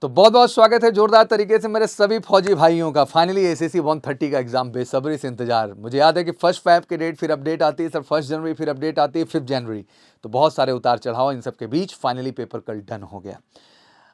तो बहुत बहुत स्वागत है जोरदार तरीके से मेरे सभी फौजी भाइयों का। फाइनली एसएससी 130 का एग्जाम बेसब्री से इंतजार। मुझे याद है कि 1 फ़रवरी की डेट, फिर अपडेट आती है सर 1 जनवरी, फिर अपडेट आती है 5 जनवरी। तो बहुत सारे उतार चढ़ाव, इन सब के बीच फाइनली पेपर कल डन हो गया।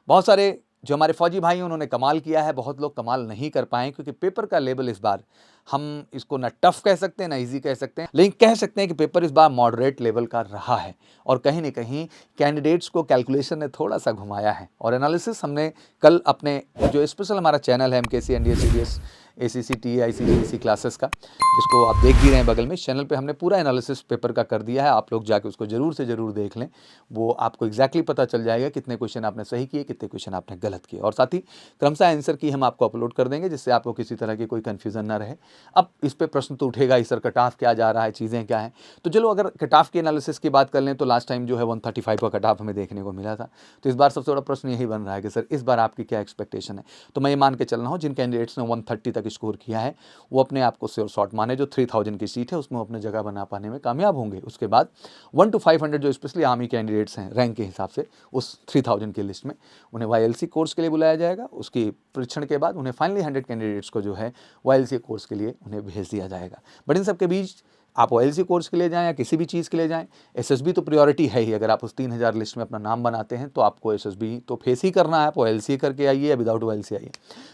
बहुत सारे जो हमारे फौजी भाई हैं उन्होंने कमाल किया है, बहुत लोग कमाल नहीं कर पाए क्योंकि पेपर का लेवल इस बार हम इसको ना टफ कह सकते हैं ना इजी कह सकते हैं, लेकिन कह सकते हैं कि पेपर इस बार मॉडरेट लेवल का रहा है। और कहीं ना कहीं कैंडिडेट्स को कैलकुलेशन ने थोड़ा सा घुमाया है और एनालिसिस हमने कल अपने जो स्पेशल हमारा चैनल है MKC NDA CDS ACC TI CGC classes का, जिसको आप देख भी रहे हैं बगल में, चैनल पे हमने पूरा एनालिसिस पेपर का कर दिया है। आप लोग जाके उसको जरूर से जरूर देख लें, वो आपको एग्जैक्टली पता चल जाएगा कितने क्वेश्चन आपने सही किए, कितने क्वेश्चन आपने गलत किए। और साथ ही क्रमशः आंसर की हम आपको अपलोड कर देंगे जिससे आपको किसी तरह की कोई कन्फ्यूजन ना रहे। अब इस पे प्रश्न तो उठेगा ही, सर कट ऑफ क्या जा रहा है, चीज़ें क्या हैं। तो चलो अगर कट ऑफ की एनालिसिस की बात कर लें तो लास्ट टाइम जो है 135 का कट ऑफ हमें देखने को मिला था। तो इस बार सबसे बड़ा प्रश्न यही बन रहा है कि सर इस बार आपकी क्या एक्सपेक्टेशन है। तो मैं ये मान के चल रहा हूँ जिन कैंडिडेट्स ने 130 तक स्कोर किया है वो अपने आप को श्योर शॉर्ट माने, जो 3000 की सीट है उसमें अपने जगह बना पाने में कामयाब होंगे। उसके बाद 1 to 500 जो स्पेशली आर्मी कैंडिडेट्स हैं रैंक के हिसाब से उस 3000 की लिस्ट में उन्हें वाईएलसी कोर्स के लिए बुलाया जाएगा। उसकी परीक्षण के बाद उन्हें फाइनली 100 कैंडिडेट्स को जो है वाईएलसी कोर्स के लिए उन्हें भेज दिया जाएगा। बट इन सब के बीच आप ओएलसी कोर्स के लिए जाएं या किसी भी चीज़ के लिए जाएं, एसएसबी तो प्रायोरिटी है ही। अगर आप उस 3000 लिस्ट में अपना नाम बनाते हैं तो आपको एसएसबी तो फेस ही करना है, आप ओएलसी करके आइए या विदाउट ओएलसी आइए।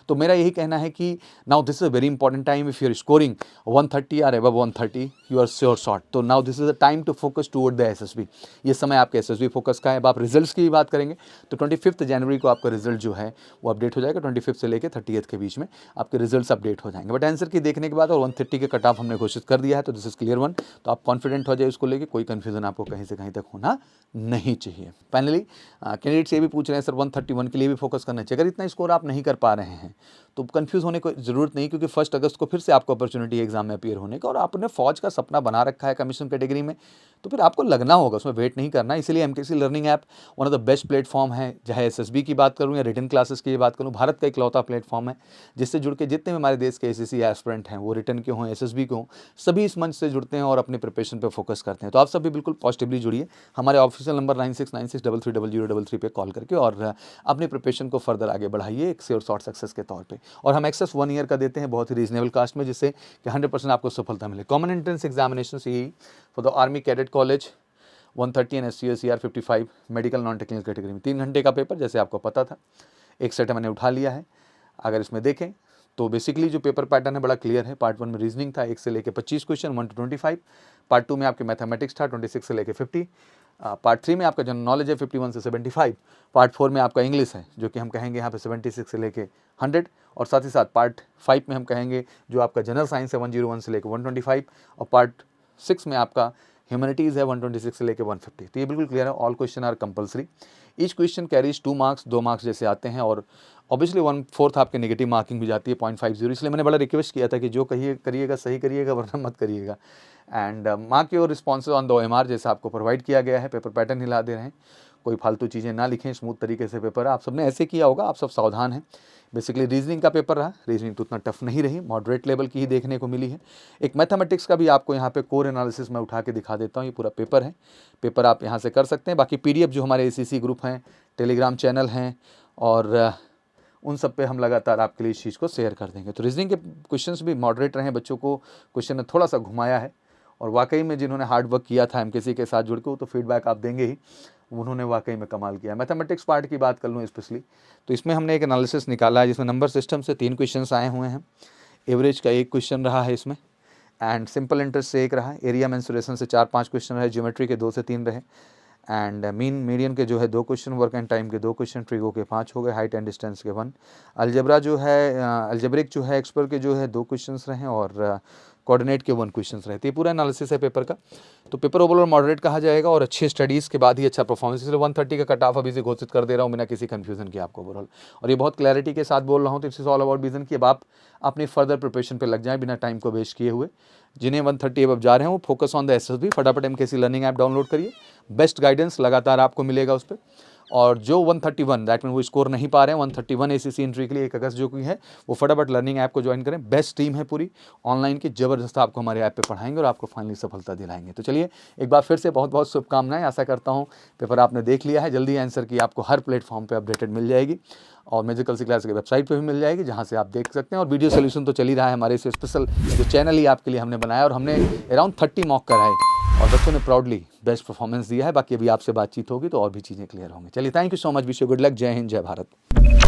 तो मेरा यही कहना है कि now this is a very important time. If you are scoring 130 और above 130 you are sure shot, तो now this is a time to focus toward the SSB. ये समय आपके एसएसबी फोकस का है। अब आप रिजल्ट्स की बात करेंगे तो 25 जनवरी को आपका रिजल्ट जो है वो अपडेट हो जाएगा। 25 से लेकर 30 के बीच में आपके रिजल्ट्स अपडेट हो जाएंगे। बट आंसर की देखने के बाद और 130 के कट ऑफ हमने घोषित कर दिया है, तो दिस इज क्लियर वन। तो आप कॉन्फिडेंट हो जाए उसको लेके, कोई कन्फ्यूजन आपको कहीं से कहीं तक होना नहीं चाहिए। फाइनली कैंडिडेट्स ये भी पूछ रहे हैं सर 131 के लिए भी फोकस करना चाहिए। अगर इतना स्कोर आप नहीं कर पा रहे हैं तो कंफ्यूज होने की ज़रूरत नहीं, क्योंकि 1 अगस्त को फिर से आपको अपॉर्चुनिटी एग्जाम में अपीयर होने का, और आपने फौज का सपना बना रखा है कमीशन कैटेगरी में, तो फिर आपको लगना होगा, उसमें वेट नहीं करना। इसलिए MKC learning app one of the best platform है। चाहे एसएसबी की बात करूँ या रिटन क्लासेस की बात करूँ, भारत का इकलौता प्लेटफॉर्म है जिससे जुड़ के जितने भी हमारे देश के एसएससी एस्पिरेंट हैं, वो रिटन के हों एसएसबी के हों, सभी इस मंच से जुड़ते हैं और अपने प्रिपरेशन पर फोकस करते हैं। तो आप सभी बिल्कुल पॉजिटिवली जुड़िए। हमारे ऑफिशियल नंबर 9696330033 पे कॉल करके और अपनी प्रिपरेशन को फर्दर आगे बढ़ाइए एक श्योर शॉर्ट सक्सेस के तौर पे। और हम एक्सेस 1 ईयर का देते हैं बहुत ही रीजनेबल कास्ट में, जिससे कि 100% आपको सफलता मिले। कॉमन एंट्रेंस एग्जामिनेशन यही for the army cadet college 130 and SCR 55 medical non technical category में 3 घंटे का पेपर, जैसे आपको पता था। एक सेट मैंने उठा लिया है। अगर इसमें देखें तो बेसिकली जो पेपर पैटर्न है बड़ा क्लियर है। पार्ट 1 में रीजनिंग था 1 से लेकर 25 क्वेश्चन 1 to 25। पार्ट 2 में आपके मैथमेटिक्स था 26 से लेकर 50। पार्ट 3 में आपका जनरल नॉलेज है 51 से 75। पार्ट 4 में आपका इंग्लिश है जो कि हम कहेंगे यहाँ पे 76 से लेके 100। और साथ ही साथ पार्ट 5 में हम कहेंगे जो आपका जनरल साइंस है 101 से लेकर 125। और पार्ट 6 में आपका ह्यूमैनिटीज़ है 126 से लेकर 150। तो ये बिल्कुल क्लियर है। All question are compulsory. Each question carries 2 marks, 2 marks जैसे आते हैं, और ऑब्वियसली 1/4 आपके नेगेटिव मार्किंग भी जाती है 0.50। इसलिए मैंने बड़ा रिक्वेस्ट किया था कि जो कहिए करिएगा सही करिएगा, वरना मत करिएगा। And mark your responses on the OMR जैसा आपको प्रोवाइड किया गया है। पेपर पैटर्न हिला दे रहे हैं, कोई फालतू चीज़ें ना लिखें, स्मूथ तरीके से पेपर है। आप सबने ऐसे किया होगा, आप सब सावधान हैं। बेसिकली रीजनिंग का पेपर रहा, रीजनिंग तो उतना टफ नहीं रही, मॉडरेट लेवल की ही देखने को मिली है। एक मैथमेटिक्स का भी आपको यहाँ पे कोर एनालिसिस में उठा के दिखा देता हूँ। ये पूरा पेपर है, पेपर आप यहाँ से कर सकते हैं। बाकी PDF जो हमारे ACC ग्रुप हैं, टेलीग्राम चैनल हैं, और उन सब पे हम लगातार आपके लिए इस चीज़ को शेयर कर देंगे। तो रीजनिंग के क्वेश्चंस भी मॉडरेट रहे, बच्चों को क्वेश्चन ने थोड़ा सा घुमाया है, और वाकई में जिन्होंने हार्ड वर्क किया था एमकेसी के साथ जुड़ के, वो तो फीडबैक आप देंगे ही, उन्होंने वाकई में कमाल किया। मैथमेटिक्स पार्ट की बात कर लूँ स्पेशली, तो इसमें हमने एक एनालिसिस निकाला है जिसमें नंबर सिस्टम से 3 क्वेश्चंस आए हुए हैं, एवरेज का 1 क्वेश्चन रहा है इसमें, एंड सिंपल इंटरेस्ट से 1 रहा है, एरिया मेंसुरेशन से 4-5 क्वेश्चन रहे, ज्योमेट्री के 2 से 3 रहे, एंड मीन मीडियन के जो है 2 क्वेश्चन, वर्क एंड टाइम के 2 क्वेश्चन, ट्रिगो के 5 हो गए, हाइट एंड डिस्टेंस के 1, अलजेब्रा जो है अलजेब्रिक जो है एक्सपर्ट के जो है 2 क्वेश्चंस रहे, और कोऑर्डिनेट के 1 क्वेश्चंस रहे। तो ये पूरा एनालिसिस है पेपर का। तो पेपर ओवरऑल मॉडरेट कहा जाएगा, और अच्छी स्टडीज़ के बाद ही अच्छा परफॉर्मेंस। इसलिए 130 का कट ऑफ अभी से घोषित कर दे रहा हूँ बिना किसी कन्फ्यूजन के आपको ओवरऑल, और ये बहुत क्लैरिटी के साथ बोल रहा हूँ। तो इट्स ऑल अबाउट विजन कि अब आप अपनी फर्दर प्रिपरेशन पे लग जाएं बिना टाइम को वेस्ट किए हुए। जिन्हें 130 अब जा रहे हैं वो फोकस ऑन द SSB, फटाफट एमकेसी लर्निंग ऐप डाउनलोड करिए, बेस्ट गाइडेंस लगातार आपको मिलेगा उस पर। और जो 131 दैट मीन वो स्कोर नहीं पा रहे हैं 131 ACC एंट्री के लिए 1 अगस्त जो कि है, वो फटाफट लर्निंग ऐप को ज्वाइन करें। बेस्ट टीम है पूरी ऑनलाइन की, ज़बरदस्त आपको हमारे ऐप पे पढ़ाएंगे और आपको फाइनली सफलता दिलाएंगे। तो चलिए एक बार फिर से बहुत बहुत शुभकामनाएं। आशा करता हूँ पेपर आपने देख लिया है, जल्दी आंसर की आपको हर प्लेटफॉर्म पर अपडेटेड मिल जाएगी और मैजिकल सी क्लास की वेबसाइट पे भी मिल जाएगी, जहाँ से आप देख सकते हैं। और वीडियो सोल्यूशन तो चल ही रहा है, हमारे इस स्पेशल जो चैनल ही आपके लिए हमने बनाया और हमने अराउंड 30 मॉक कराए और बच्चों ने प्राउडली बेस्ट परफॉर्मेंस दिया है। बाकी अभी आपसे बातचीत होगी तो और भी चीज़ें क्लियर होंगी। चलिए, thank you so much, wish you good luck. जय हिंद, जय भारत।